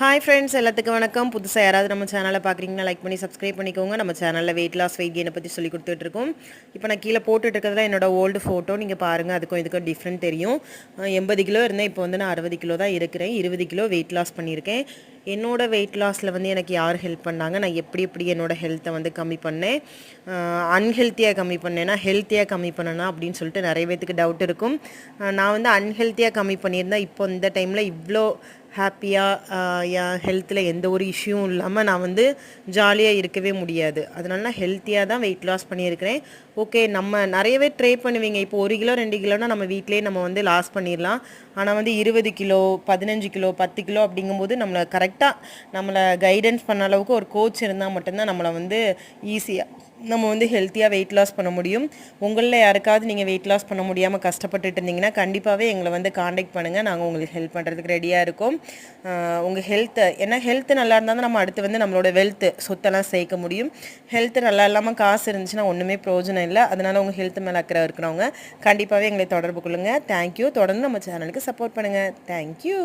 Hi friends, எல்லாத்துக்கும் வணக்கம். புதுசாக யாராவது நம்ம சேனலை பார்க்குறீங்கன்னா லைக் பண்ணி சப்ஸ்கிரைப் பண்ணிக்கோங்க. நம்ம சேனலில் வெயிட் லாஸ் வெயிட் கெயினை பற்றி சொல்லி கொடுத்துட்ருக்கோம். இப்போ நான் கீழே போட்டுட்டு இருக்கிறதுல என்னோட ஓல்டு ஃபோட்டோ நீங்கள் பாருங்கள். அதுக்கும் இதுக்கும் டிஃப்ரெண்ட் தெரியும். 80 கிலோ இருந்தேன், இப்போ வந்து நான் 60 கிலோ தான் இருக்கிறேன். 20 கிலோ வெயிட் லாஸ் பண்ணியிருக்கேன். என்னோட வெயிட் லாஸில் வந்து எனக்கு யார் ஹெல்ப் பண்ணாங்க, நான் எப்படி என்னோடய ஹெல்த்தை வந்து கம்மி பண்ணேன், அன்ஹெல்த்தியாக கம்மி பண்ணேன்னா ஹெல்த்தியாக கம்மி பண்ணேன்னா அப்படின்னு சொல்லிட்டு நிறைய பேத்துக்கு டவுட் இருக்கும். நான் வந்து அன்ஹெல்த்தியாக கம்மி பண்ணியிருந்தேன். இப்போ இந்த டைமில் இவ்வளோ ஹாப்பியாக என் ஹெல்த்தில் எந்த ஒரு இஷ்யூவும் இல்லாமல் நான் வந்து ஜாலியாக இருக்கவே முடியாது. அதனால நான் ஹெல்த்தியாக தான் வெயிட் லாஸ் பண்ணியிருக்கிறேன். ஓகே, நம்ம நிறையவே ட்ரை பண்ணுவீங்க. இப்போ 1 கிலோ 2 கிலோனா நம்ம வீட்டிலே நம்ம வந்து லாஸ் பண்ணிடலாம். ஆனால் வந்து 20 கிலோ 15 கிலோ 10 கிலோ அப்படிங்கும்போது நம்மளை கரெக்டாக நம்மளை கைடன்ஸ் பண்ண அளவுக்கு ஒரு கோச் இருந்தால் மட்டும்தான் நம்மளை வந்து ஈஸியாக நம்ம வந்து ஹெல்த்தியாக வெயிட் லாஸ் பண்ண முடியும். உங்களில் யாருக்காவது நீங்கள் வெயிட் லாஸ் பண்ண முடியாமல் கஷ்டப்பட்டுட்டு இருந்தீங்கன்னா கண்டிப்பாகவே எங்களை வந்து காண்டாக்ட் பண்ணுங்கள். நாங்கள் உங்களுக்கு ஹெல்ப் பண்ணுறதுக்கு ரெடியாக இருக்கோம். உங்கள் ஹெல்த்தை, ஏன்னா ஹெல்த்து நல்லா இருந்தால் தான் நம்ம அடுத்து வந்து நம்மளோட வெல்த்து சொத்தெல்லாம் சேர்க்க முடியும். ஹெல்த்து நல்லா இல்லாமல் காசு இருந்துச்சுன்னா ஒன்றுமே பிரயோஜனம் இல்லை. அதனால் உங்கள் ஹெல்த்து மேலே அக்கறை இருக்கிறவங்க கண்டிப்பாகவே எங்களை தொடர்பு கொள்ளுங்கள். தேங்க்யூ. தொடர்ந்து நம்ம சேனலுக்கு சப்போர்ட் பண்ணுங்கள். தேங்க்யூ.